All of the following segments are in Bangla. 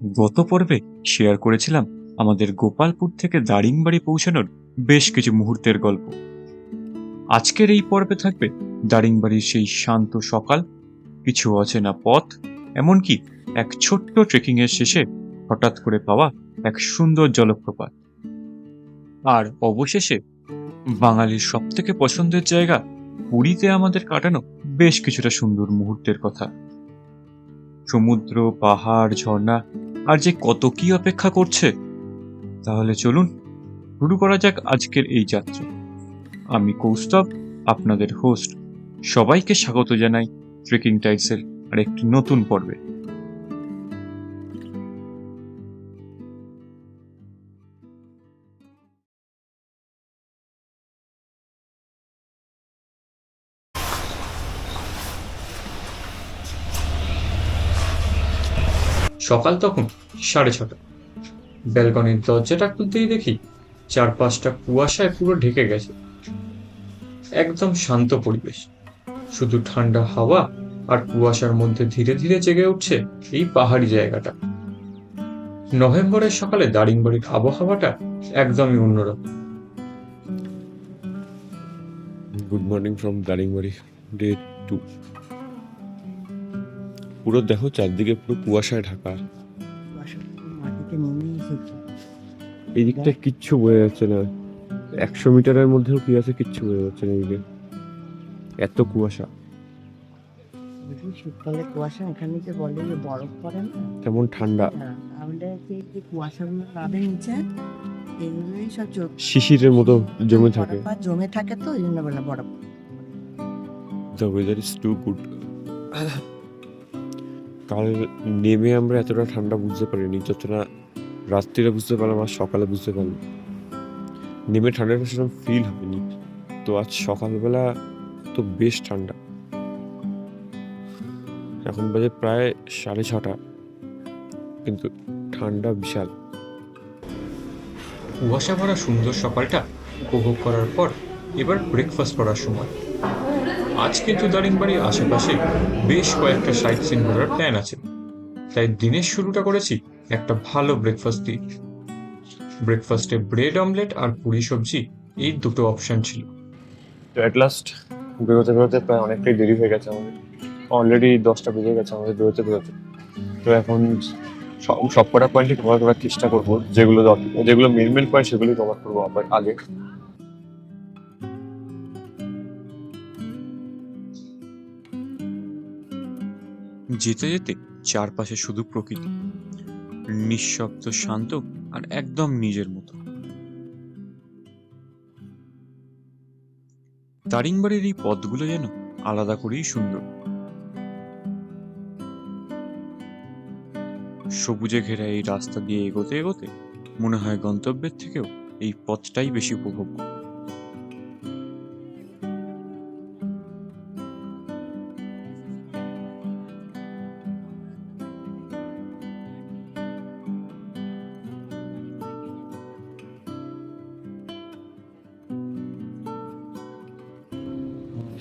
গত পর্বে শেয়ার করেছিলাম আমাদের গোপালপুর থেকে দারিংবাড়ি পৌঁছানোর বেশ কিছু মুহূর্তের গল্প। আজকের এই পর্বে থাকবে দারিংবাড়ির সেই শান্ত সকাল, কিছু অচেনা পথ, এমনকি এক ছোট্ট ট্রেকিং এর শেষে হঠাৎ করে পাওয়া এক সুন্দর জলপ্রপাত। আর অবশেষে বাঙালির সব থেকে পছন্দের জায়গা পুরীতে আমাদের কাটানো বেশ কিছুটা সুন্দর মুহূর্তের কথা। সমুদ্র, পাহাড়, ঝর্ণা আর যে কত কি অপেক্ষা করছে। তাহলে চলুন শুরু করা যাক আজকের এই যাত্রা। আমি কৌস্তব, আপনাদের হোস্ট। সবাইকে স্বাগত জানাই ট্রেকিং টাইলসের আর একটি নতুন পর্বে। সকাল তখন 6:30। ব্যালকনির দরজাটা খুলতেই দেখি চারপাশটা কুয়াশায় পুরো ঢেকে গেছে। একদম শান্ত পরিবেশ, শুধু ঠান্ডা হাওয়া আর কুয়াশার মধ্যে ধীরে ধীরে জেগে উঠছে এই পাহাড়ি জায়গাটা। নভেম্বরের সকালে দারিংবাড়ির আবহাওয়াটা একদমই অন্যরকম। Good morning from Daringbadi, day 2। পুরো দেখো চারদিকে পুরো কুয়াশায় ঢাকা। এই দিকটা কিচ্ছু বোঝা যাচ্ছে না, 100 মিটারের মধ্যেও কি আছে কিচ্ছু বোঝা যাচ্ছে না। এদিকে এত কুয়াশা, শীতকালে কুয়াশা এখানে যে বলে যে বরফ পড়ে না, কেমন ঠান্ডা। আমাদের যে কুয়াশাগুলো নামে নিচে এগুলোই সব শিশিরের মতো জমে থাকে। জমে থাকে, তো ওই জন্য বলে বরফ। The weather is too good. কাল নেমে আমরা এতটা ঠান্ডা বুঝতে পারিনি, যতটা রাত্রিরে বুঝতে পারলাম আর সকালে বুঝতে পারলাম। নেমে ঠান্ডাটা সেরকম ফিল হয়নি, তো আজ সকালবেলা তো বেশ ঠান্ডা। এখন বাজে প্রায় 6:30, কিন্তু ঠান্ডা বিশাল। কুয়াশা ভরা সুন্দর সকালটা উপভোগ করার পর এবার ব্রেকফাস্ট করার সময়। আজ কিন্তু দারিংবাড়ির আশেপাশে বেশ কয়েকটা সাইট সিন ঘোরার প্ল্যান আছে, তাই দিনের শুরুটা করেছি একটা ভালো ব্রেকফাস্ট দিয়ে। ব্রেকফাস্টে ব্রেড অমলেট আর পুরি সবজি, এই দুটো অপশন ছিল। তো অ্যাট লাস্ট বেরোতে বেরোতে প্রায় অনেকটাই দেরি হয়ে গেছে আমাদের। অলরেডি 10টা বেজে গেছে আমাদের বেরোতে বেরোতে। তো এখন সব কটা পয়েন্টই কভার করার চেষ্টা করবো, যেগুলো মেন মেন পয়েন্ট সেগুলোই কভার করবো আবার আগে। যেতে যেতে চারপাশে শুধু প্রকৃতি, নিঃশব্দ, শান্ত আর একদম নিজের মতো। দারিংবাড়ির এই পথগুলো যেন আলাদা করেই সুন্দর। সবুজে ঘেরা এই রাস্তা দিয়ে এগোতে এগোতে মনে হয় গন্তব্যের থেকেও এই পথটাই বেশি উপভোগ্য।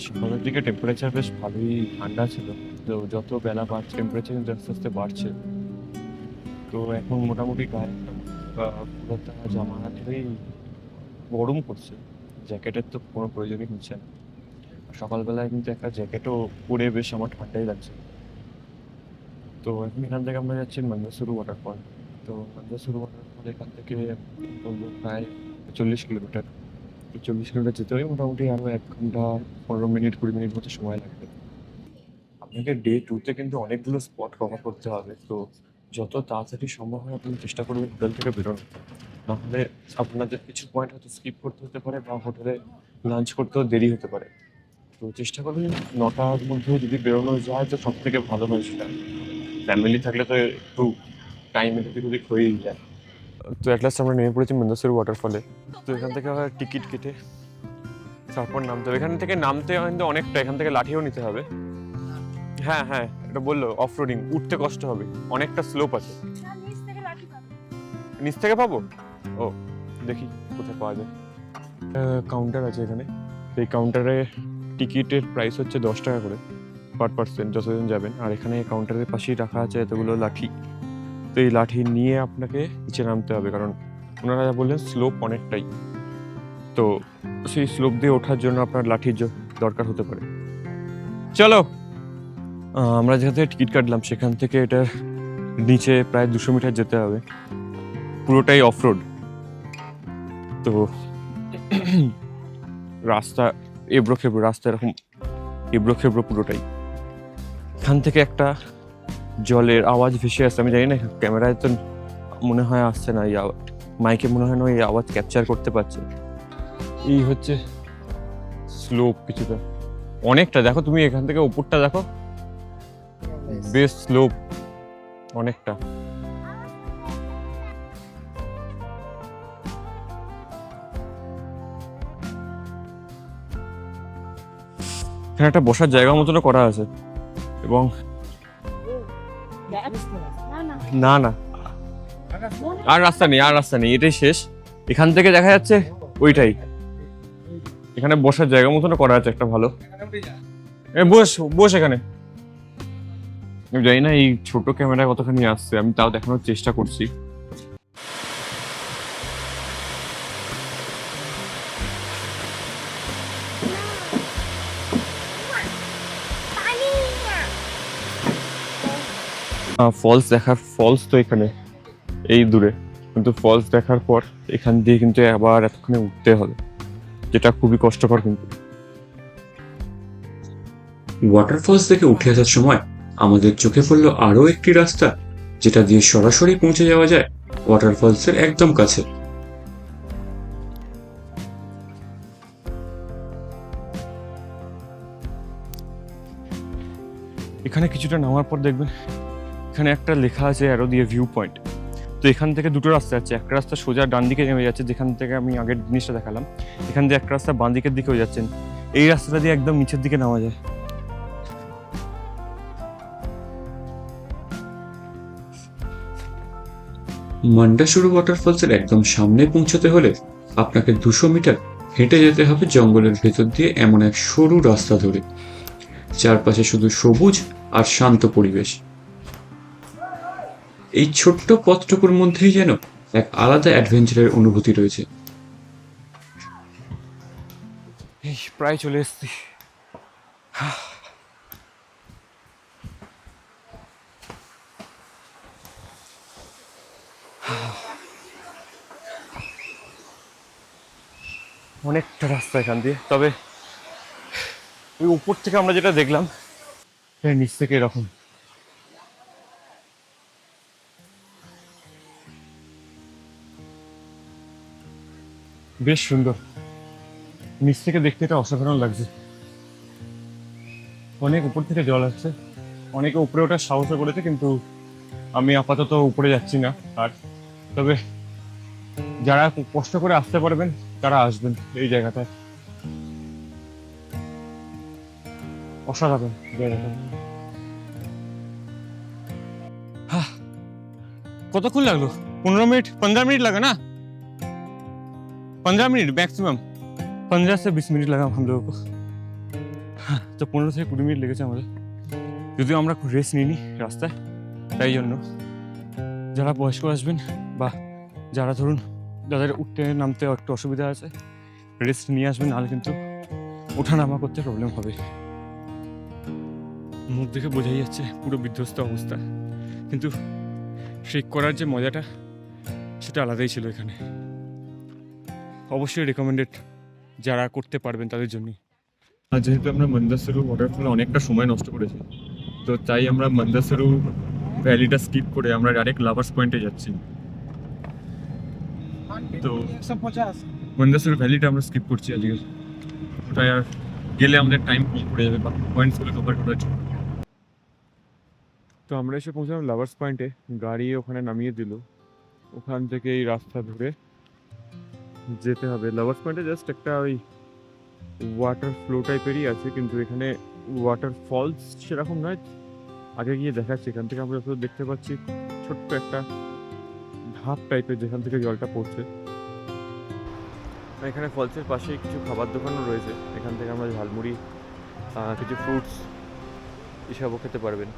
সকালের দিকে টেম্পারেচার বেশ ভালোই ঠান্ডা ছিল, তো যত বেলা বাড়ছে টেম্পারেচার কিন্তু আস্তে আস্তে বাড়ছে। তো এখন মোটামুটি গায়ে পুরোটা জামা ধরেই গরম করছে, জ্যাকেটের তো কোনো প্রয়োজনই হচ্ছে না। সকালবেলায় কিন্তু একটা জ্যাকেটও পরে বেশ আমার ঠান্ডাই লাগছে। তো এখন এখান থেকে আমরা যাচ্ছি মান্দাসুরু ওয়াটারফল। তো মান্দাসুরু ওয়াটারফল এখান থেকে বলবো প্রায় 40 কিলোমিটার। 40 কিলোমিটার যেতে হয় মোটামুটি আরও 1 ঘন্টা 15 মিনিট 20 মিনিট মতো সময় লাগবে। আপনাকে ডে 2তে কিন্তু অনেকগুলো স্পট কভার করতে হবে, তো যত তাড়াতাড়ি সম্ভব হয় আপনি চেষ্টা করবেন হোটেল থেকে বেরোনো। নাহলে আপনাদের কিছু পয়েন্ট হয়তো স্কিপ করতে হতে পারে বা হোটেলে লাঞ্চ করতেও দেরি হতে পারে। তো চেষ্টা করবেন 9টার মধ্যে যদি বেরোনো যায় তো সব থেকে ভালো হয় সেটা। ফ্যামিলি থাকলে তো একটু টাইম এদিক ওদিক হয়েই যায়। তো অ্যাট লাস্ট আমরা নেমে পড়েছি মন্দাসুর ওয়াটারফলে। তো এখান থেকে আবার টিকিট কেটে তারপর নামতে হবে। এখান থেকে নামতে কিন্তু অনেকটা, এখান থেকে লাঠিও নিতে হবে। হ্যাঁ হ্যাঁ, এটা বললো অফ রোডিং, উঠতে কষ্ট হবে, অনেকটা স্লোপ আছে। নিচ থেকে পাবো? ও দেখি কোথায় পাওয়া যায়। কাউন্টার আছে এখানে, এই কাউন্টারে টিকিটের প্রাইস হচ্ছে 10 টাকা করে পার পার্সন যতজন যাবেন। আর এখানে কাউন্টারের পাশেই রাখা আছে এতগুলো লাঠি, তো এই লাঠি নিয়ে আপনাকে নিচে নামতে হবে, কারণ ওনারা যা বললেন স্লোপ অনেকটাই, তো সেই স্লোপ দিয়ে ওঠার জন্য আপনার লাঠির দরকার হতে পারে। চলো, আমরা যেখান থেকে টিকিট কাটলাম সেখান থেকে এটার নিচে প্রায় 200 মিটার যেতে হবে, পুরোটাই অফ রোড। তো রাস্তা এবড়ো খেবড়ো, রাস্তা এরকম এবড়ো খেবড়ো পুরোটাই। এখান থেকে একটা জলের আওয়াজ ভেসে আসছে, আমি জানি না ক্যামেরায় তো মনে হয় আসছে না, এই মাইকে মনে হয় না এই আওয়াজ ক্যাপচার করতে পারছে। এই হচ্ছে স্লোপ কিছুটা, অনেকটা। দেখো তুমি এখান থেকে উপরটা দেখো, বেশ স্লোপ অনেকটা। এখানে একটা বসার জায়গা মতনও করা আছে, এবং না না আর রাস্তা নেই, আর রাস্তা নেই, এটাই শেষ। এখান থেকে দেখা যাচ্ছে ওইটাই, এখানে বসার জায়গা মতনও করা আছে একটা ভালো। বস বস এখানে। আমি জানি না এই ছোট ক্যামেরা কতখানি আসছে, আমি তাও দেখানোর চেষ্টা করছি। ফলস তো এখানে এই দূরে, কিন্তু ফলস দেখার পর এখান দিয়ে কিন্তু আবার এতক্ষণে উঠতে হবে, যেটা খুবই কষ্টকর। কিন্তু ওয়াটারফলস থেকে উঠে আসার সময় আমাদের চোখে পড়লো আরো একটি রাস্তা, যেটা দিয়ে সরাসরি পৌঁছে যাওয়া যায় ওয়াটারফলসের একদম কাছে। এখানে কিছুটা নামার পর দেখবেন এখানে একটা লেখা আছে অ্যারো দিয়ে ভিউ পয়েন্ট। তো এখান থেকে দুটো রাস্তা আছে, একটা রাস্তা সোজা ডান দিকে নেমে যাচ্ছে, যেখান থেকে আমি আগের জিনিসটা দেখালাম। এখান দিয়ে একটা রাস্তা বাঁ দিকের দিকেও যাচ্ছেন, এই রাস্তাটা দিয়ে একদম নিচের দিকে নামা যায়। মান্ডাসুরু ওয়াটারফলসের একদম সামনে পৌঁছতে হলে আপনাকে 200 মিটার হেঁটে যেতে হবে জঙ্গলের ভেতর দিয়ে, এমন এক সরু রাস্তা ধরে। চারপাশে শুধু সবুজ আর শান্ত পরিবেশ। এই ছোট্ট পথটুকুর মধ্যেই যেন এক আলাদা অ্যাডভেঞ্চারের অনুভূতি রয়েছে। এই প্রায় চলে এসেছি। অনেকটা রাস্তা এখান দিয়ে, তবে ওই উপর থেকে আমরা যেটা দেখলাম নিচ থেকে এরকম। বেশ সুন্দর, নিচ থেকে দেখতে এটা অসাধারণ লাগছে। অনেক উপর থেকে জল আসছে, অনেকে উপরে ওঠার সাহসও করেছে, কিন্তু আমি আপাতত উপরে যাচ্ছি না। আর তবে যারা কষ্ট করে আসতে পারবেন তারা আসবেন এই জায়গাটায়, অসাধারণ জায়গাটা। কতক্ষণ লাগলো? 15 মিনিট 15 মিনিট लगा ना, 15 मिनट मैक्सिमम, 15 से 20 मिनट लगा हम लोगों को। তো 15 থেকে 20 মিনিট লেগেছে আমাদের, যদিও আমরা রেস্ট নিইনি রাস্তায়। তাই জন্য যারা বয়স্ক আসবেন বা যারা ধরুন যাদের উঠতে নামতে একটু অসুবিধা আছে, রেস্ট নিয়ে আসবেন, নাহলে কিন্তু ওঠা নামা করতে প্রবলেম হবে। মুখ দেখে বোঝাই যাচ্ছে পুরো বিধ্বস্ত অবস্থা, কিন্তু ট্রেক করার যে মজাটা সেটা আলাদাই ছিল এখানে। অবশ্যই রেকমেন্ডেড যারা করতে পারবেন তাদের জন্য। আর যেহেতু আমরা মন্দারসরু ওয়াটারফলে অনেকটা সময় নষ্ট করেছি, তো তাই আমরা মন্দারসরু ভ্যালিটা স্কিপ করে আমরা ডাইরেক্ট লাভার্স পয়েন্টে যাচ্ছি। তো মন্দারসরু ভ্যালিটা আমরা স্কিপ করছি আজকে, ওটাই আর গেলে আমাদের টাইম কম পড়ে যাবে বা পয়েন্টসগুলো কভার করার জন্য। তো আমরা এসে পৌঁছলাম লাভার্স পয়েন্টে, গাড়ি ওখানে নামিয়ে দিল। ওখান থেকে এই রাস্তা ধরে যেতে হবে লাভার্স পয়েন্টে। জাস্ট একটা ওই ওয়াটার ফ্লো টাইপেরই আছে, কিন্তু এখানে ওয়াটার ফলস সেরকম নয়। আগে গিয়ে দেখাচ্ছি, এখান থেকে আমরা দেখতে পাচ্ছি ছোট্ট একটা ধাপ টাইপের যেখান থেকে জলটা পড়ছে। এখানে ফলসের পাশে কিছু খাবার দোকানও রয়েছে, এখান থেকে আমরা ঝালমুড়ি, কিছু ফ্রুটস এসবও খেতে পারবেন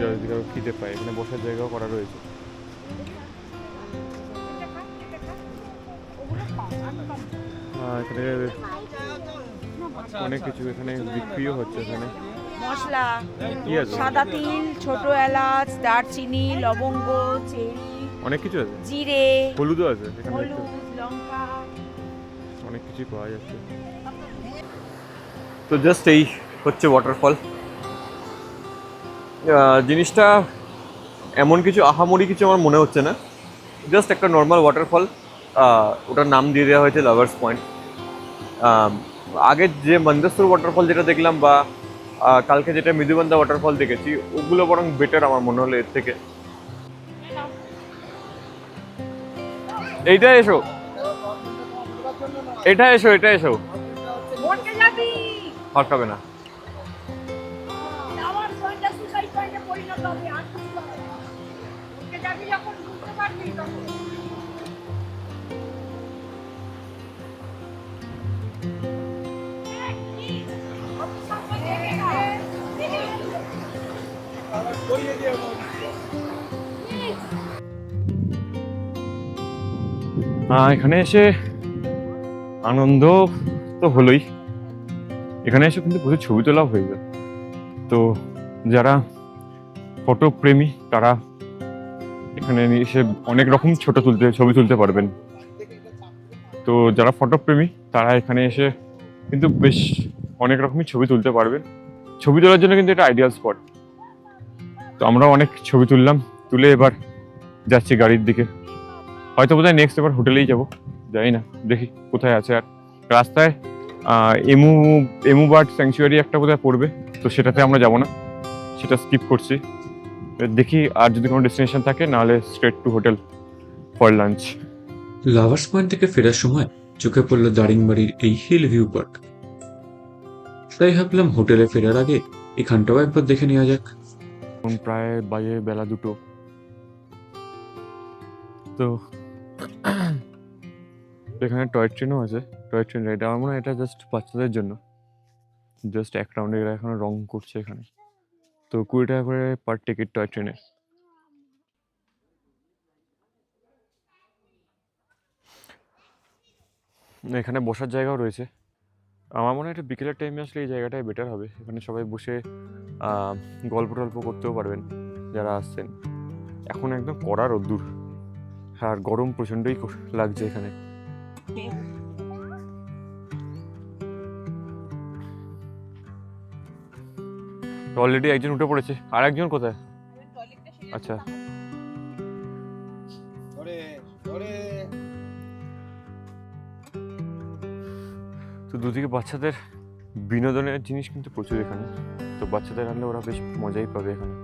যদি কারো খিদে পায়। এখানে বসার জায়গাও করা রয়েছে। এখানে অনেক কিছু এখানে বিক্রিও হচ্ছে এখানে। মশলা, কি আছে? সাদা তিল, ছোট এলাচ, দারচিনি, লবঙ্গ, চেরি, অনেক কিছু আছে, জিরে, হলুদও আছে এখানে, হলুদ, লঙ্কা। অনেক কিছুই পাওয়া যাচ্ছে। তো জাস্ট এই হচ্ছে ওয়াটারফল। জিনিসটা এমন কিছু আহামরি কিছু আমার মনে হচ্ছে না, জাস্ট একটা নর্মাল ওয়াটারফল। ওটার নাম দিয়ে দেওয়া হয়েছে লাভার্স পয়েন্ট। আগে যে মন্দেশ্বর ওয়াটারফল যেটা দেখলাম বা কালকে যেটা মৃদুবন্ধা ওয়াটারফল দেখেছি, ওগুলো বরং বেটার আমার মনে হলো এর থেকে। এইটা এসো, এটা এসো, এটা এসো, ফাঁকাবে না। এখানে এসে আনন্দ তো হলোই, এখানে এসে কিন্তু প্রচুর ছবি তোলা হয়ে যায়। তো যারা ফটো প্রেমী তারা এখানে এসে অনেক রকম ছবি তুলতে পারবেন। তো যারা ফটো প্রেমী তারা এখানে এসে কিন্তু বেশ অনেক রকমই ছবি তুলতে পারবেন। ছবি তোলার জন্য কিন্তু এটা আইডিয়াল স্পট। তো আমরা অনেক ছবি তুললাম, তুলে এবার যাচ্ছি গাড়ির দিকে। হয়তো বোধহয় নেক্সট এবার হোটেলেই যাবো, জানি না, দেখি কোথায় আছে। আর রাস্তায় এমু বার্ড স্যাংচুয়ারি একটা বোধহয় পড়বে, তো সেটাতে আমরা যাবো না, সেটা স্কিপ করছি। দেখি আর যদি কোনো ডেস্টিনেশন থাকে, নাহলে straight to hotel for lunch. Lovers point থেকে ফেরার সময় চোখে পড়ল দারিংবাড়ির এই হিল ভিউ পার্ক। তাই ভাবলাম হোটেলে ফেরার আগে এখানটাও একবার দেখে নেওয়া যাক। এখন প্রায় বাজে বেলা 2টো। তো এখানে টয় ট্রেনও আছে, টয় ট্রেন রাইড। আমার মনে হয় এটা জাস্ট বাচ্চাদের জন্য, জাস্ট এক রাউন্ডে এরা এখন রং করছে এখানে। তো 20 টাকা করে পার টিকিট টয় ট্রেনে। এখানে বসার জায়গাও রয়েছে। আমার মনে হয় এটা বিকেলের টাইমে আসলে এই জায়গাটাই বেটার হবে। এখানে সবাই বসে গল্প টল্প করতেও পারবেন যারা আসছেন। এখন একদম কড়া রোদ্দুর, আর গরম প্রচণ্ডই লাগছে এখানে। অলরেডি একজন উঠে পড়েছে, আর একজন কোথায়? আচ্ছা, তো দুদিকে বাচ্চাদের বিনোদনের জিনিস কিন্তু প্রচুর এখানে। তো বাচ্চাদের আনলে ওরা বেশ মজাই পাবে এখানে।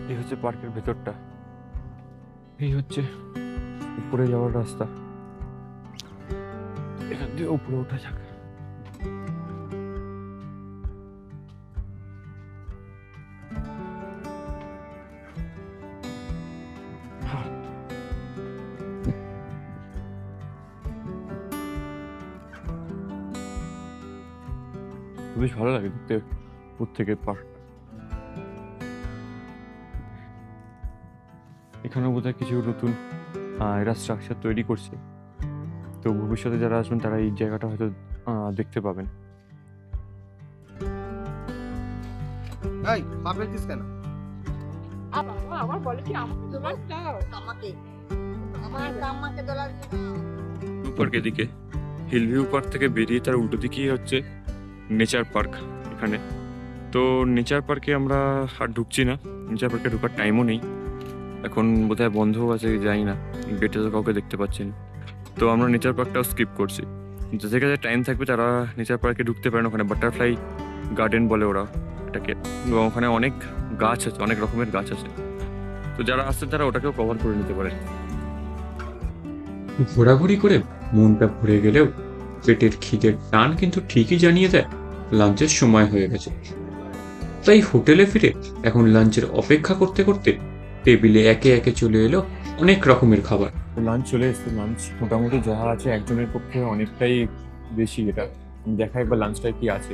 এই হচ্ছে পার্কের ভেতরটা, এই হচ্ছে উপরে যাওয়ার রাস্তা। এখান থেকে উপরে ওঠা যাক। বেশ ভালো লাগে দেখতে উপর থেকে পার্ক। এখানেও বোধহয় কিছু নতুন এরা স্ট্রাকচার তৈরি করছে। তো ভবিষ্যতে যারা আসবেন তারা এই জায়গাটা হয়তো দেখতে পাবেন। পার্ক এদিকে, হিল ভিউ পার্ক থেকে বেরিয়ে তার উল্টো দিকেই হচ্ছে নেচার পার্ক এখানে। তো নেচার পার্কে আমরা আর ঢুকছি না, নেচার পার্কে ঢোকার টাইমও নেই এখন, বোধহয় বন্ধও আছে, যাই না, গেটে তো কাউকে দেখতে পাচ্ছি না। তো আমরা নেচার পার্কটাও স্কিপ করছি। যাদের কাছে টাইম থাকবে তারা নেচার পার্কে ঢুকতে পারেন। ওখানে বাটারফ্লাই গার্ডেন বলে ওরা এটাকে, এবং ওখানে অনেক গাছ আছে, অনেক রকমের গাছ আছে। তো যারা আসছে তারা ওটাকেও কভার করে নিতে পারে। ঘোরাঘুরি করে মনটা ভরে গেলেও পেটের খিদের টান কিন্তু ঠিকই জানিয়ে দেয় লাঞ্চের সময় হয়ে গেছে। তাই হোটেলে ফিরে এখন লাঞ্চের অপেক্ষা করতে করতে টেবিলে একে একে চলে এলো অনেক রকমের খাবার। লাঞ্চ চলে এসেছে। লাঞ্চ মোটামুটি যা আছে একজনের পক্ষে অনেকটাই বেশি। এটা আমি দেখা একবার লাঞ্চটায় কি আছে।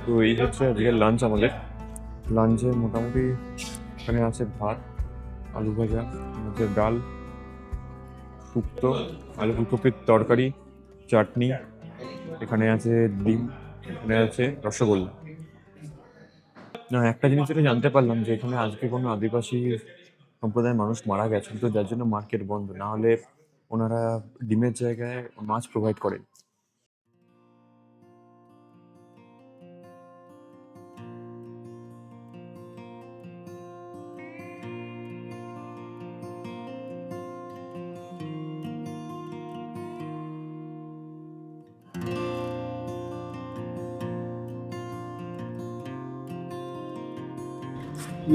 তো এই হচ্ছে আজকের লাঞ্চ আমাদের। লাঞ্চে মোটামুটি এখানে আছে ভাত, আলু ভাজা, হচ্ছে ডাল, শুক্তো, আলু ফুলকপির তরকারি, চাটনি, এখানে আছে ডিম, এখানে আছে রসগোল্লা। না, একটা জিনিস যেটা জানতে পারলাম যে এখানে আজকে কোনো আদিবাসী সম্প্রদায়ের মানুষ মারা গেছেন, তো যার জন্য মার্কেট বন্ধ, না হলে ওনারা ডিমের জায়গায় মাছ প্রোভাইড করেন।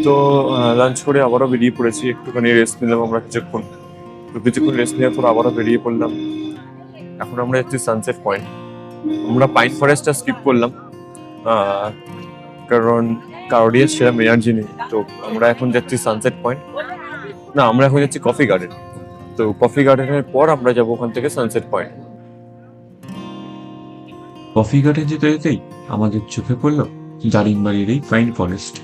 তো লাঞ্চ করে আবারও বেরিয়ে পড়েছি, একটুখানি রেস্ট নিলাম আমরা কিছুক্ষণ। তো কিছুক্ষণ রেস্ট নেওয়ার পর আবারও বেরিয়ে পড়লাম। এখন আমরা যাচ্ছি সানসেট পয়েন্ট। আমরা পাইন ফরেস্টটা স্কিপ করলাম কারণ কারোরই সেরকম এনার্জি নেই। তো আমরা এখন যাচ্ছি সানসেট পয়েন্ট, না আমরা এখন যাচ্ছি কফি গার্ডেন। তো কফি গার্ডেনের পর আমরা যাবো ওখান থেকে সানসেট পয়েন্ট। কফি গার্ডেন যেতে যেতেই আমাদের চোখে পড়ল দারিংবাড়ির এই পাইন ফরেস্ট।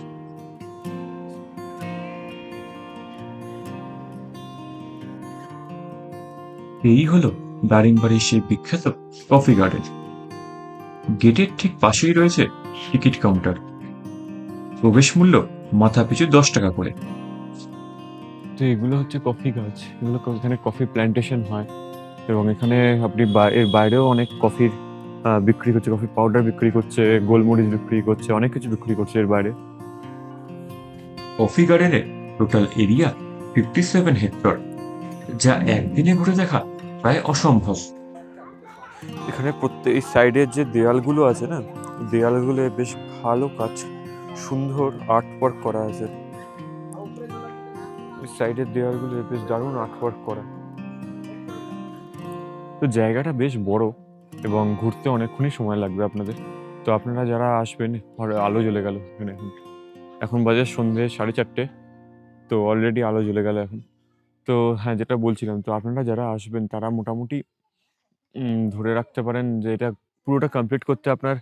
এই হলো দারিংবাড়ির সেই বিখ্যাত কফি গার্ডেন। গেটের ঠিক পাশেই রয়েছে টিকিট কাউন্টার। প্রবেশ মূল্য মাথা পিছু 10 টাকা করে। তো এগুলো হচ্ছে কফি গাছ, এগুলো এখানে কফি প্ল্যান্টেশন হয় এবং এখানে আপনি এর বাইরেও অনেক কফির বিক্রি করছে, কফি পাউডার বিক্রি করছে, গোলমরিচ বিক্রি করছে, অনেক কিছু বিক্রি করছে এর বাইরে। কফি গার্ডেনের টোটাল এরিয়া 57 হেক্টর, যা একদিনে ঘুরে দেখা প্রায় অসম্ভব। এখানে প্রত্যেক এই সাইডের যে দেয়ালগুলো আছে না, দেয়ালগুলো বেশ ভালো কাজ, সুন্দর আর্ট ওয়ার্ক করা আছে। সাইডের দেয়ালগুলো বেশ দারুণ আর্ট ওয়ার্ক করা। তো জায়গাটা বেশ বড় এবং ঘুরতে অনেকক্ষণই সময় লাগবে আপনাদের। তো আপনারা যারা আসবেন, আলো জ্বলে গেল এখানে। এখন বাজে সন্ধ্যে 4:30। তো অলরেডি আলো জ্বলে গেল এখন। তো হ্যাঁ, যেটা বলছিলাম, তো আপনারা যারা আসবেন তারা মোটামুটি ধরে রাখতে পারেন যে এটা পুরোটা কমপ্লিট করতে আপনার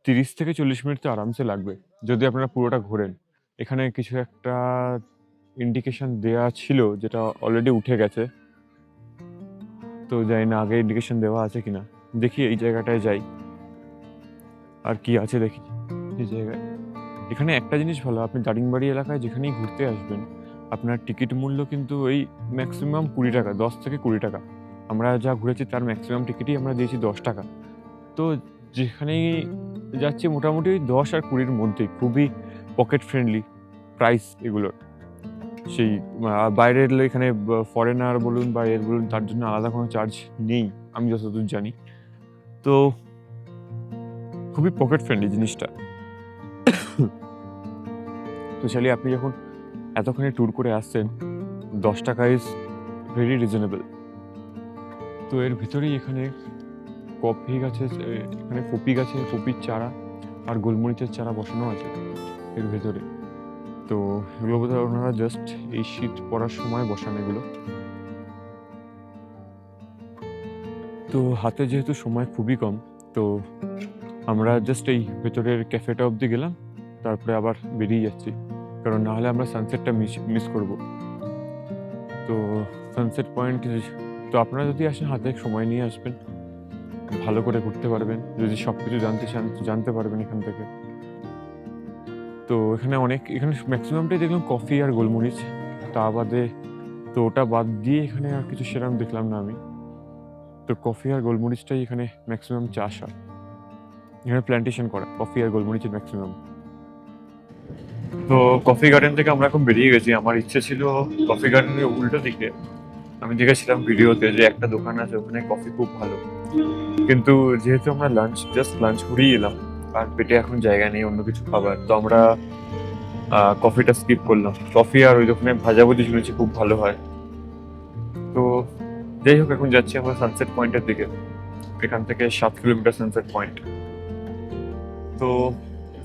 30 থেকে 40 মিনিট তো আরামসে লাগবে, যদি আপনারা পুরোটা ঘোরেন। এখানে কিছু একটা ইন্ডিকেশন দেয়া ছিল যেটা অলরেডি উঠে গেছে। তো জানি না আগে ইন্ডিকেশন দেওয়া আছে কিনা। দেখি এই জায়গাটায় যাই, আর কি আছে দেখি এই জায়গায়। এখানে একটা জিনিস ভালো, আপনি দারিংবাড়ি এলাকায় যেখানেই ঘুরতে আসবেন, আপনার টিকিট মূল্য কিন্তু এই ম্যাক্সিমাম 20 টাকা, 10 থেকে 20 টাকা। আমরা যা ঘুরেছি তার ম্যাক্সিমাম টিকিটই আমরা দিয়েছি 10 টাকা। তো যেখানেই যাচ্ছি মোটামুটি ওই 10 আর 20-র মধ্যেই, খুবই পকেট ফ্রেন্ডলি প্রাইস এগুলোর। সেই বাইরের এখানে ফরেনার বলুন বা এর বলুন, তার জন্য আলাদা কোনো চার্জ নেই আমি যতদূর জানি। তো খুবই পকেট ফ্রেন্ডলি জিনিসটা। তো স্পেশালি আপনি যখন এতখানি ট্যুর করে আসছেন, 10 টাকা ইজ ভেরি রিজনেবল। তো এর ভিতরেই এখানে কফি গাছে, এখানে কপি গাছে কপির চারা আর গোলমরিচের চারা বসানো আছে এর ভেতরে। তো এগুলো বোধহয় ওনারা জাস্ট এই শীত পড়ার সময় বসান এগুলো। তো হাতে যেহেতু সময় খুবই কম, তো আমরা জাস্ট এই ভেতরের ক্যাফেটা অবধি গেলাম, তারপরে আবার বেরিয়ে যাচ্ছি, কারণ না হলে আমরা সানসেটটা মিস করব। তো সানসেট পয়েন্ট, তো আপনারা যদি আসেন হাতে সময় নিয়ে আসবেন, ভালো করে ঘুরতে পারবেন। যদি সব কিছু জানতে চান জানতে পারবেন এখান থেকে। তো এখানে ম্যাক্সিমামটাই দেখলাম কফি আর গোলমরিচ, তা বাদে তো ওটা বাদ দিয়ে এখানে আর কিছু সেরকম দেখলাম না আমি। তো কফি আর গোলমরিচটাই এখানে ম্যাক্সিমাম চাষ হয়, এখানে প্ল্যান্টেশন করা কফি আর গোলমরিচের ম্যাক্সিমাম। তো কফি গার্ডেন থেকে আমরা এখন বেরিয়ে গেছি। আমার ইচ্ছে ছিল কফি গার্ডেনের উল্টো দিকে, আমি দেখেছিলাম ভিডিওতে যে একটা দোকান আছে ওখানে কফি খুব ভালো, কিন্তু যেহেতু আমরা জাস্ট লাঞ্চ করেই এলাম আর পেটে এখন জায়গা নেই অন্য কিছু খাবার, তো আমরা কফিটা স্কিপ করলাম। কফি আর ওই দোকানে ভাজাভুজি শুনেছি খুব ভালো হয়। তো যাই হোক, এখন যাচ্ছি আমরা সানসেট পয়েন্টের দিকে। এখান থেকে 7 কিলোমিটার সানসেট পয়েন্ট। তো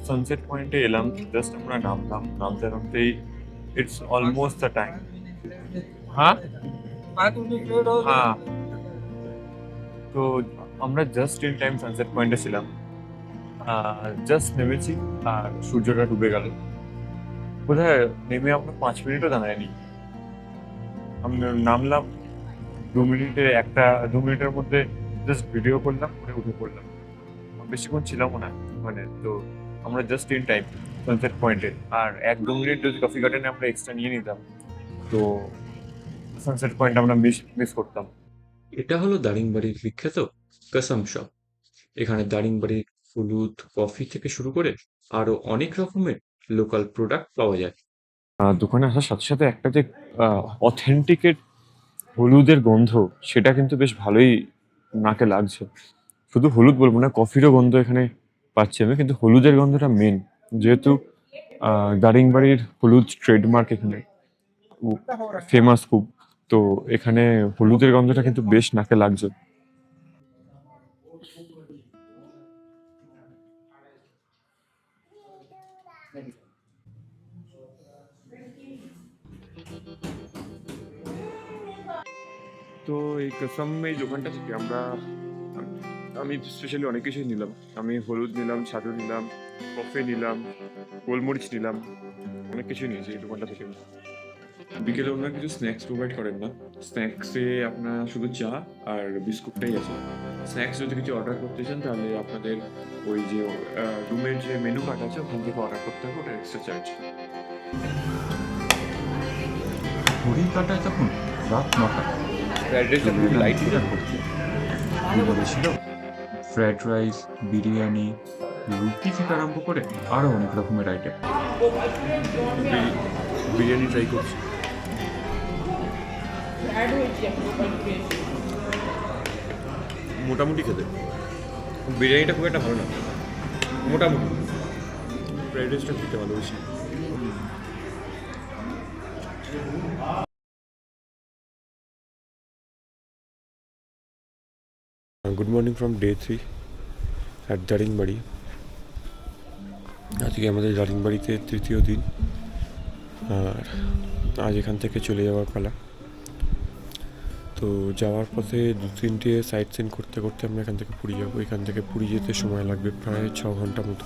সানসেট পয়েন্টে এলাম, জাস্ট আমরা নামতে নামতেই ইটস অলমোস্ট দ্য টাইম। হ্যাঁ হ্যাঁ, তো আমরা জাস্ট ইন টাইম সানসেট পয়েন্টে ছিলাম। জাস্ট নেমেছি আর সূর্যটা ডুবে গেল। বোধহয় নেমে আমরা 5 মিনিটও দাঁড়ায়নি। আমরা নামলাম, 2 মিনিটের মধ্যে জাস্ট ভিডিও করলাম, করে উঠে পড়লাম। বেশিক্ষণ ছিলামও না মানে। তো আমরা জাস্ট ইন টাইম সানসেট পয়েন্টে, আর 1-2 মিনিট যদি কফি গার্ডেনে আমরা এক্সট্রা নিয়ে নিতাম তো সানসেট পয়েন্ট আমরা মিস করতাম। এটা হলো দারিংবাড়ির বিখ্যাত কসম শপ। এখানে দারিংবাড়ির হলুদ কফি থেকে শুরু করে আরো অনেক রকমের লোকাল প্রোডাক্ট পাওয়া যায়। দোকানে আসার সাথে সাথে একটা যে অথেন্টিকেট হলুদের গন্ধ, সেটা কিন্তু বেশ ভালোই নাকে লাগছে। শুধু হলুদ বলবো না, কফিরও গন্ধ এখানে পাচ্ছি আমি, কিন্তু হলুদের গন্ধটা মেন। যেহেতু দারিংবাড়ির হলুদ ট্রেডমার্ক এখানে ফেমাস খুব, তো এখানে হলুদের গন্ধটা কিন্তু বেশ নাকে লাগছে। তো এই কসম এই দোকানটা থেকে আমি স্পেশালি অনেক কিছুই নিলাম। আমি হলুদ নিলাম, ছাতু নিলাম, কফি নিলাম, গোলমরিচ নিলাম, অনেক কিছুই নিয়েছি এই দোকানটা থেকে। বিকেলে ওনারা কিছু স্ন্যাক্স প্রোভাইড করেন না। স্ন্যাক্সে আপনার শুধু চা আর বিস্কুটটাই আছে। স্ন্যাক্স যদি কিছু অর্ডার করতে চান তাহলে আপনাদের ওই যে রুমের যে মেনু কার্ড আছে ওখান থেকে অর্ডার করতে হবে, ওটা এক্সট্রা চার্জ। ঘড়ির কাটায় তখন রাত 9টা। ফ্রাইড রাইসটা খুবই লাইট ছিল। ছিল ফ্রাইড রাইস, বিরিয়ানি, রুটি থেকে আরম্ভ করে আরো অনেক রকমের আইটেম। বিরিয়ানি ট্রাই করছি। মোটামুটি খেতে বিরিয়ানিটা খুব একটা ভালো না, মোটামুটি। ফ্রাইড রাইসটা খেতে ভালোবাসি। Good morning from day 3 at Daringbadi. আজকে আমাদের দারিংবাড়িতে তৃতীয় দিন, আর আজ এখান থেকে চলে যাওয়ার পালা। তো যাওয়ার পথে 2-3টে সাইট সিন করতে করতে আমরা এখান থেকে পুরী যাবো। এখান থেকে পুরী যেতে সময় লাগবে প্রায় 6 ঘন্টা মতো।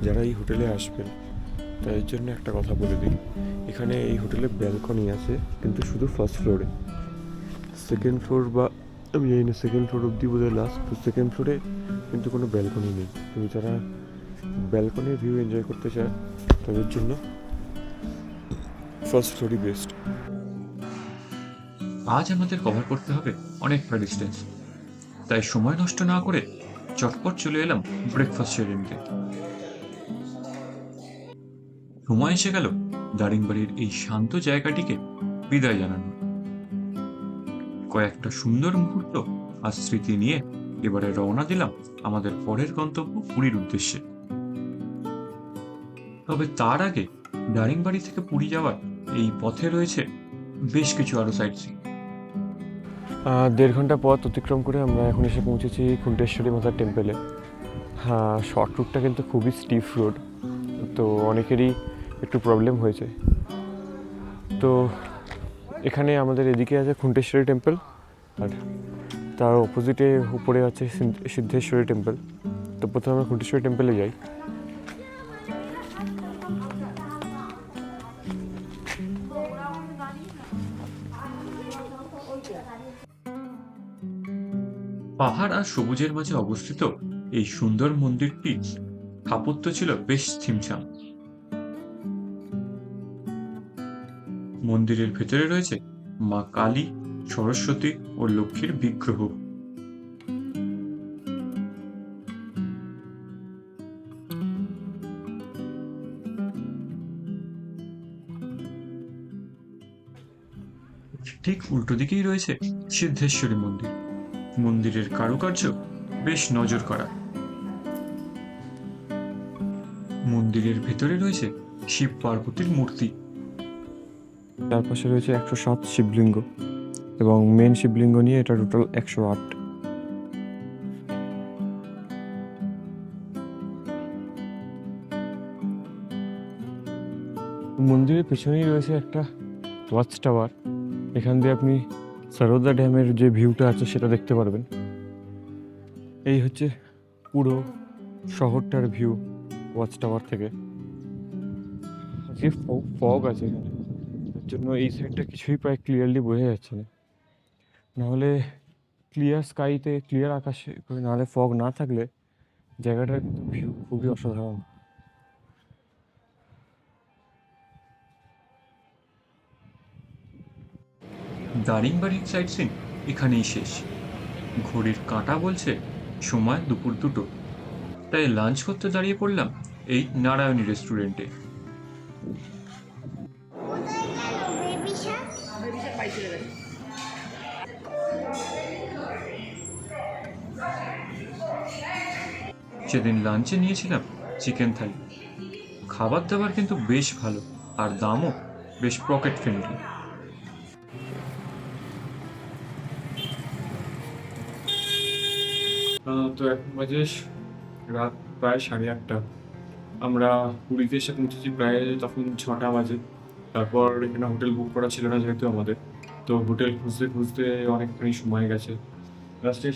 যারা এই হোটেলে আসবেন তাদের জন্য একটা কথা বলে দিই, এখানে এই হোটেলে ব্যালকনি আছে, কিন্তু শুধু ফার্স্ট ফ্লোরে। সেকেন্ড ফ্লোর বা আমি জানি না, সেকেন্ড ফ্লোর অব্দি বোধহয় লাস্ট। তো সেকেন্ড ফ্লোরে কিন্তু কোনো ব্যালকনি নেই। তো যারা ব্যালকনির ভিউ এনজয় করতে চায় তাদের জন্য ফার্স্ট ফ্লোরই বেস্ট। আজ আমাদের কভার করতে হবে অনেকটা ডিস্টেন্স, তাই সময় নষ্ট না করে চটপট চলে এলাম ব্রেকফাস্ট সেরে নিতে। সময় এসে গেল দারিংবাড়ির এই শান্ত জায়গাটিকে বিদায় জানানো। কয়েকটা সুন্দর মুহূর্ত আর স্মৃতি নিয়ে এবারে রওনা দিলাম আমাদের পরের গন্তব্য পুরীর উদ্দেশ্যে। তবে তার আগে দারিংবাড়ি থেকে পুরী যাওয়ার এই পথে রয়েছে বেশ কিছু আরো সাইট সিন। 1.5 ঘন্টা পথ অতিক্রম করে আমরা এখন এসে পৌঁছেছি খুন্টেশ্বরী মাতার টেম্পেলে। হ্যাঁ, শর্ট রুটটা কিন্তু খুবই স্টিফ রোড, তো অনেকেরই একটু প্রবলেম হয়েছে। তো এখানে আমাদের এদিকে আছে খুন্টেশ্বরী টেম্পল, আর তার অপোজিটে উপরে আছে সিদ্ধেশ্বরী টেম্পল। তো প্রথমে আমরা খুন্টেশ্বরী টেম্পলে যাই। পাহাড় আর সবুজের মাঝে অবস্থিত এই সুন্দর মন্দিরটি স্থাপত্য ছিল বেশ ছিমছাম। মন্দিরের ভেতরে রয়েছে মা কালী, সরস্বতী ও লক্ষ্মীর বিগ্রহ। ঠিক উল্টো দিকেই রয়েছে সিদ্ধেশ্বরী মন্দির। মন্দিরের কারুকার্য বেশ নজর করা। মন্দিরের ভেতরে রয়েছে শিব পার্বতীর মূর্তি। তার পাশে রয়েছে 107 শিবলিঙ্গ, এবং মেন শিবলিঙ্গ নিয়ে এটা টোটাল 108। মন্দিরের পেছনেই রয়েছে একটা ওয়াচ টাওয়ার। এখান দিয়ে আপনি সারদা ড্যামের যে ভিউটা আছে সেটা দেখতে পারবেন। এই হচ্ছে পুরো শহরটার ভিউ ওয়াচ টাওয়ার থেকে। আজকে ফগ আছে এখানে, এর জন্য এই সাইডটা কিছুই প্রায় ক্লিয়ারলি বোঝা যাচ্ছে না। নাহলে ক্লিয়ার স্কাইতে, ক্লিয়ার আকাশে, নাহলে ফগ না থাকলে জায়গাটার কিন্তু ভিউ খুবই অসাধারণ। দারিংবাড়ির সাইট সিন এখানেই শেষ। ঘড়ির কাঁটা বলছে সময় দুপুর 2টো। তাই লাঞ্চ করতে দাঁড়িয়ে পড়লাম এই নারায়ণী রেস্টুরেন্টে। সেদিন লাঞ্চে নিয়েছিলাম চিকেন থালি। খাবার দাবার কিন্তু বেশ ভালো, আর দামও বেশ পকেট ফ্রেন্ডলি। তো এখন বাজে রাত প্রায় 8:30। আমরা পুরীতে এসে পৌঁছেছি প্রায় তখন 6টা বাজে। তারপর এখানে হোটেল বুক করা ছিল না যেহেতু আমাদের, তো হোটেল খুঁজতে খুঁজতে অনেকখানি সময় গেছে। লাস্টে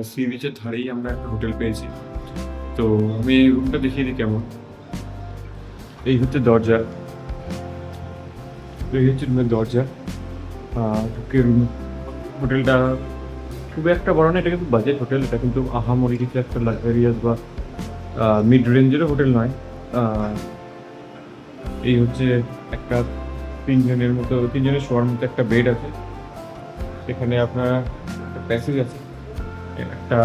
সি বিচের ধারেই আমরা একটা হোটেল পেয়েছি। তো আমি এই রুমটা দেখিয়ে দিই কেমন। এই হচ্ছে দরজা, এই হচ্ছে রুমের দরজা। ঢুকে রুম, হোটেলটা খুব একটা বড় না, এটা কিন্তু বাজেট হোটেল। এটা কিন্তু আহামরি কিছু একটা লাক্সারিয়াস বা মিড রেঞ্জেরও হোটেল নয়। এই হচ্ছে একটা 3জনের শোয়ার মতো একটা বেড আছে। এখানে আপনার একটা প্যাসেজ আছে, একটা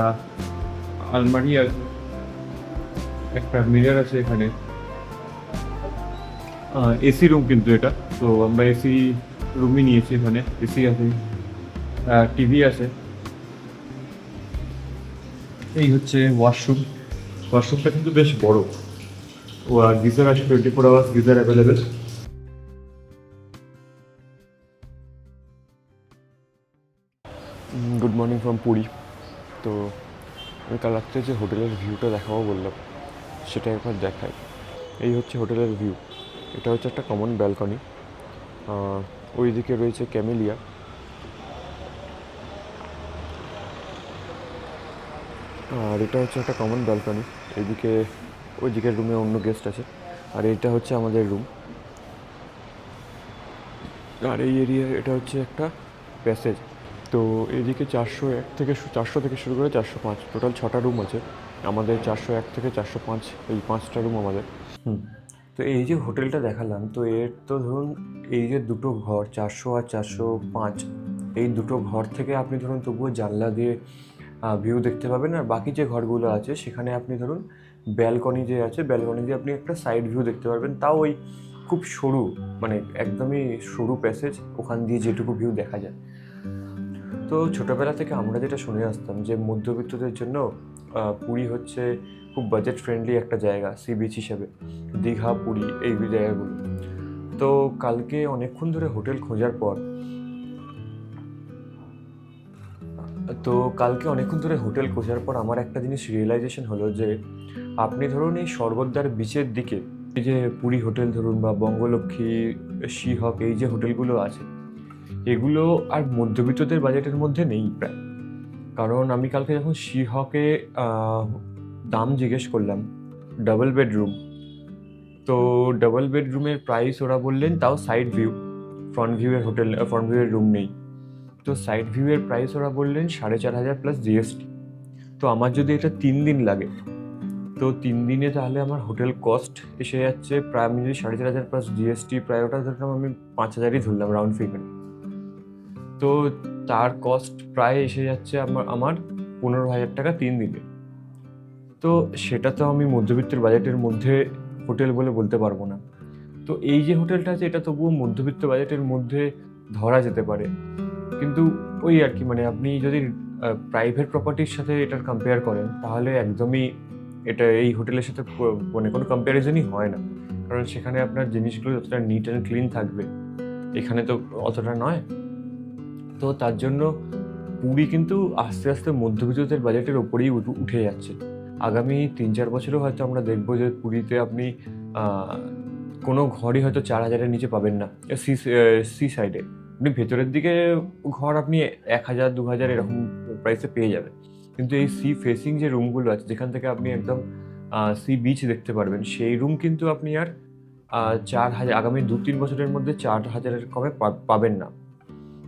আলমারি আছে, একটা মিরর আছে এখানে। এসি রুম কিন্তু এটা, তো আমরা এসি রুমই নিয়েছি। এখানে এসি আছে, টিভি আছে। এই হচ্ছে ওয়াশরুম। ওয়াশরুমটা কিন্তু বেশ বড়, ও আর গিজার আছে, 24 hours geyser available. Good morning from Puri. তো আমি কাল রাত্রে যে হোটেলের ভিউটা দেখাবো বললাম, সেটা একবার দেখাই। এই হচ্ছে হোটেলের ভিউ। এটা হচ্ছে একটা কমন ব্যালকনি। ওইদিকে রয়েছে ক্যামেলিয়া, আর এটা হচ্ছে একটা কমন ব্যালকনি। এইদিকে ওই দিকের রুমে অন্য গেস্ট আছে, আর এটা হচ্ছে আমাদের রুম। আর এই এরিয়া, এটা হচ্ছে একটা প্যাসেজ। তো এদিকে 400 থেকে শুরু করে 405, টোটাল 6টা রুম আছে আমাদের। 401 থেকে 405, এই 5টা রুম আমাদের। তো এই যে হোটেলটা দেখালাম, তো এর তো ধরুন এই যে দুটো ঘর, 400 আর 405, এই দুটো ঘর থেকে আপনি ধরুন তবুও জানলা দিয়ে ভিউ দেখতে পাবেন। আর বাকি যে ঘরগুলো আছে সেখানে আপনি ধরুন ব্যালকনি যে আছে, ব্যালকনি দিয়ে আপনি একটা সাইড ভিউ দেখতে পারবেন। তাও ওই খুব সরু, মানে একদমই সরু প্যাসেজ, ওখান দিয়ে যেটুকু ভিউ দেখা যায়। তো ছোটোবেলা থেকে আমরা যেটা শুনে আসতাম যে মধ্যবিত্তদের জন্য পুরী হচ্ছে খুব বাজেট ফ্রেন্ডলি একটা জায়গা সি বিচ হিসেবে, দীঘা, পুরী, এই জায়গাগুলো। তো কালকে অনেকক্ষণ ধরে হোটেল খোঁজার পর আমার একটা জিনিস রিয়েলাইজেশন হলো যে আপনি ধরুন এই স্বর্গদ্বার বিচের দিকে, এই যে পুরী হোটেল ধরুন বা বঙ্গলক্ষ্মী, সিহক, এই যে হোটেলগুলো আছে, এগুলো আর মধ্যবিত্তদের বাজেটের মধ্যে নেই প্রায়। কারণ আমি কালকে যখন সিহকে দাম জিজ্ঞেস করলাম, ডাবল বেডরুম, তো ডাবল বেডরুমের প্রাইস ওরা বললেন, তাও সাইড ভিউ, ফ্রন্ট ভিউয়ের রুম নেই। তো সাইড ভিউয়ের প্রাইস ওরা বললেন 4,500 প্লাস জিএসটি। তো আমার যদি এটা 3 দিন লাগে, তো 3 দিনে তাহলে আমার হোটেল কস্ট এসে যাচ্ছে প্রায়, আমি যদি 4,500 প্লাস জিএসটি, প্রায় ওটা ধরলাম আমি 5,000ই ধরলাম রাউন্ড ফিগার। তো তার কস্ট প্রায় এসে যাচ্ছে আমার 15,000 টাকা 3 দিনে। তো সেটা তো আমি মধ্যবিত্তের বাজেটের মধ্যে হোটেল বলে বলতে পারবো না। তো এই যে হোটেলটা আছে, এটা তবুও মধ্যবিত্ত বাজেটের মধ্যে ধরা যেতে পারে। কিন্তু ওই আর কি, মানে আপনি যদি প্রাইভেট প্রপার্টির সাথে এটার কম্পেয়ার করেন, তাহলে একদমই এটা এই হোটেলের সাথে মানে কোনো কম্প্যারিজনই হয় না। কারণ সেখানে আপনার জিনিসগুলো যতটা নিট অ্যান্ড ক্লিন থাকবে, এখানে তো অতটা নয়। তো তার জন্য পুরী কিন্তু আস্তে আস্তে মধ্যবিত্তদের বাজেটের ওপরেই উঠে যাচ্ছে। আগামী 3-4 বছরেও হয়তো আমরা দেখবো যে পুরীতে আপনি কোনো ঘরই হয়তো 4,000-এর নিচে পাবেন না সি সাইডে। আপনি ভেতরের দিকে ঘর আপনি 1,000 2,000 এরকম প্রাইসে পেয়ে যাবেন, কিন্তু এই সি ফেসিং যে রুমগুলো আছে যেখান থেকে আপনি একদম সি বিচ দেখতে পারবেন, সেই রুম কিন্তু আপনি আর 4,000 আগামী 2-3 বছরের মধ্যে 4,000-এর কমে পাবেন না।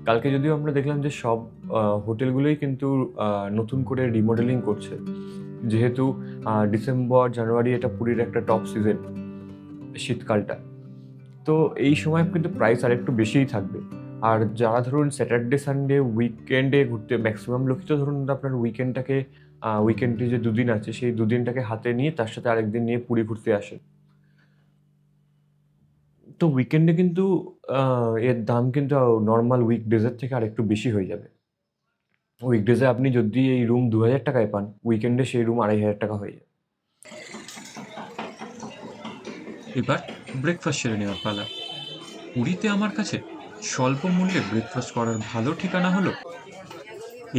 কালকে যদিও আমরা দেখলাম যে সব হোটেলগুলোই কিন্তু নতুন করে রিমডেলিং করছে, যেহেতু ডিসেম্বর জানুয়ারি এটা পুরীর একটা টপ সিজন, শীতকালটা। তো এই সময় কিন্তু প্রাইস আর একটু বেশিই থাকবে। আর যারা ধরুন স্যাটারডে সানডে উইকেন্ডে ঘুরতে, ম্যাক্সিমাম লোকই তো ধরুন আপনার উইকেন্ডে যে 2 দিন আছে সেই 2 দিনটাকে হাতে নিয়ে তার সাথে আরেকদিন নিয়ে পুরী ঘুরতে আসে। তো উইকেন্ডে কিন্তু এর দাম কিন্তু নর্মাল উইকডেজের থেকে আর একটু বেশি হয়ে যাবে। উইকডেজে আপনি যদি এই রুম 2,000 টাকায় পান, উইকেন্ডে সেই রুম 2,500 টাকা হয়ে যাবে। এবার ব্রেকফাস্ট সেরে নেওয়ার পালা। পুরীতে আমার কাছে স্বল্প মূল্যে ব্রেকফাস্ট করার ভালো ঠিকানা হলো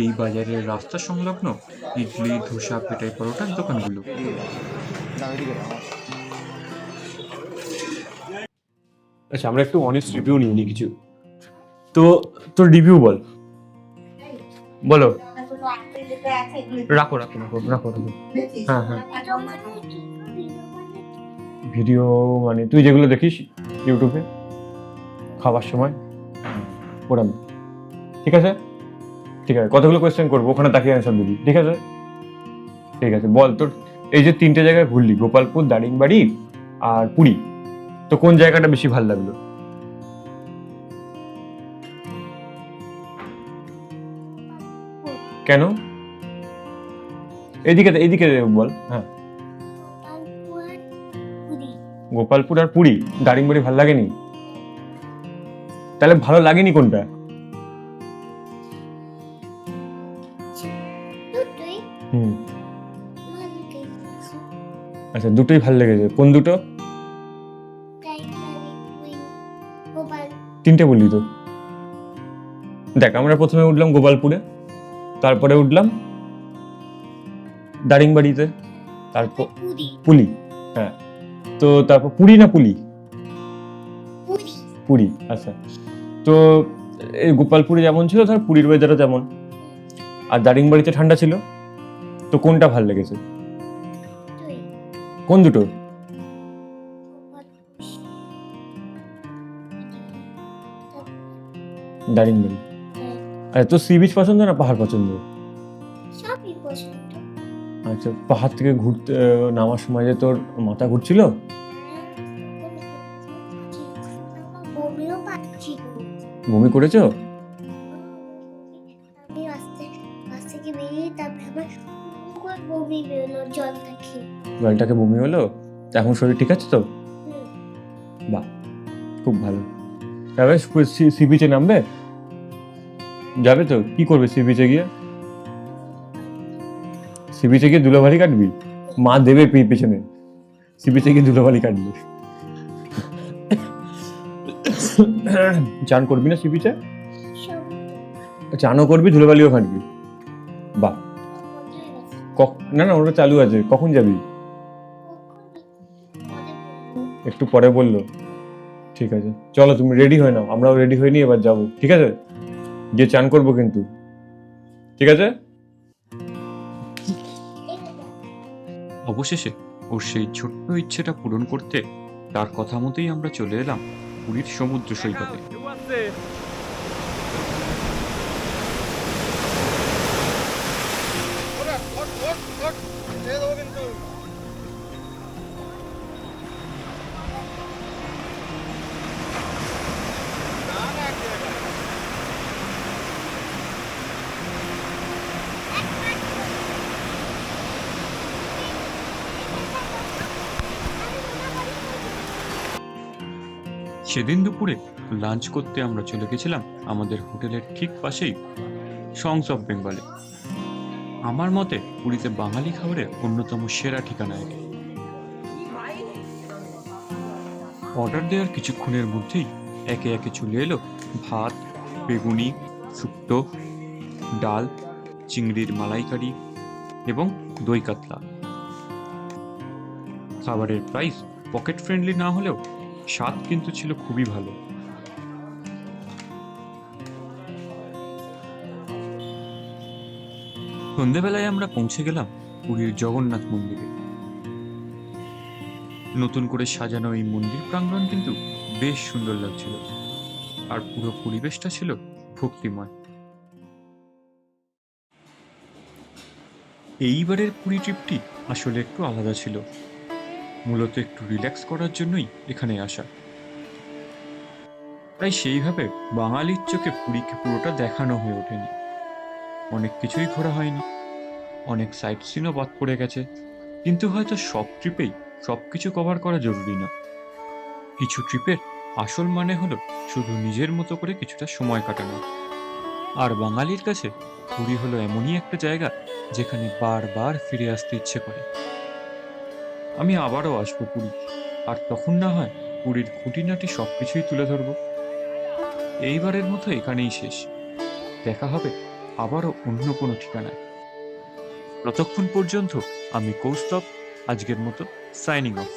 এই বাজারের রাস্তা সংলগ্ন ইডলি, ধোসা, পেটাই পরোটার দোকানগুলো। আচ্ছা, আমরা একটু অনেস্ট রিভিউ নিই কিছু। তো তোর রিভিউ বলো। রাখো। হ্যাঁ। ভিডিও মানে তুই যেগুলো দেখিস ইউটিউবে খাবার সময়, ওরম। ঠিক আছে, কতগুলো কোয়েশ্চেন করবো, ওখানে তাকিয়ে অ্যান্সার দিবি। ঠিক আছে, বল তোর এই যে 3টে জায়গায় ঘুরলি, গোপালপুর, দারিংবাড়ি আর পুরী, তো কোন জায়গাটা বেশি ভালো লাগলো? কেন? এইদিকে বল। হ্যাঁ, গোপালপুর আর পুরী। দারিংবাড়ি ভালো লাগেনি? তাহলে ভালো লাগেনি কোনটা? আচ্ছা, দুটোই ভালো লেগেছে। কোন দুটো? 3টে বললি তো। দেখ, আমরা প্রথমে উঠলাম গোপালপুরে, তারপরে উঠলাম দারিংবাড়িতে, তারপর পুরী। হ্যাঁ, তো তারপর পুরী না পুলি? পুরী। আচ্ছা, তো এই গোপালপুরে যেমন ছিল ধর পুরীর ওয়েদারও তেমন, আর দারিংবাড়িতে ঠান্ডা ছিল, তো কোনটা ভালো লেগেছে? কোন দুটো? দারিংবাড়ি। আচ্ছা, তো সি বিচ পছন্দ না পাহাড় পছন্দ? আচ্ছা, পাহাড় থেকে ঘুরতে নামার সময় যে তোর মাথা ঘুরছিল? বমি করেছো? জলটাকে বমি হলো? এখন শরীর ঠিক আছে তো? বাহ, খুব ভালো। তবে সি বিচে নামবে? যাবে তো? কি করবে সি বিচে গিয়ে? সি বিচে গিয়ে ধুলোবালি কাটবি? মা দেবে পেছনে। সি বিচে গিয়ে ধুলোবালি কাটবি? চান করবি না সি বিচে? চানও করবি, ধুলোবালিও কাটবি? বাহ। না, ওটা চালু আছে। কখন যাবি? একটু পরে বললো। ঠিক আছে, চলো তুমি রেডি হয়ে নাও, আমরাও রেডি হয়ে নিয়ে এবার যাবো। ঠিক আছে, গিয়ে চান করবো কিন্তু। ঠিক আছে। অবশেষে ওর সেই ছোট্ট ইচ্ছেটা পূরণ করতে তার কথা মতোই আমরা চলে এলাম পুরীর সমুদ্র সৈকতে। সেদিন দুপুরে লাঞ্চ করতে আমরা চলে গেছিলাম আমাদের হোটেলের ঠিক পাশেই সংস অফ বেঙ্গলে। আমার মতে পুরীতে বাঙালি খাবারের অন্যতম সেরা ঠিকানা এটি। অর্ডার দেওয়ার কিছুক্ষণের মধ্যেই একে একে চলে এলো ভাত, বেগুনি, শুক্তো, ডাল, চিংড়ির মালাইকারি এবং দই কাতলা। খাবারের প্রাইস পকেট ফ্রেন্ডলি না হলেও স্বাদ কিন্তু ছিল খুবই ভালো। সন্ধেবেলায় আমরা পৌঁছে গেলাম পুরীর জগন্নাথ মন্দিরে। নতুন করে সাজানো এই মন্দির প্রাঙ্গণ কিন্তু বেশ সুন্দর লাগছিল, আর পুরো পরিবেশটা ছিল ভক্তিময়। এইবারের পুরী ট্রিপটি আসলে একটু আলাদা ছিল, মূলত একটু রিল্যাক্স করার জন্যই এখানে আসা। তাই সেইভাবে বাঙালির চোখে পুরীকে পুরোটা দেখানো হয়ে ওঠেনি, অনেক কিছুই ঘোরা হয়নি, অনেক সাইট সিনও বাদ পড়ে গেছে। কিন্তু হয়তো সব ট্রিপেই সবকিছু কভার করা জরুরি না। কিছু ট্রিপের আসল মানে হলো শুধু নিজের মতো করে কিছুটা সময় কাটানো। আর বাঙালির কাছে পুরী হলো এমনই একটা জায়গা যেখানে বারবার ফিরে আসতে ইচ্ছে করে। আমি আবারও আসবো পুরী, আর তখন না হয় পুরীর খুঁটিনাটি সবকিছুই তুলে ধরবো। এইবারের মতো এখানেই শেষ, দেখা হবে আবারও অন্য কোনো ঠিকানায়। ততক্ষণ পর্যন্ত আমি কৌস্তব আজকের মতো সাইনিং অফ।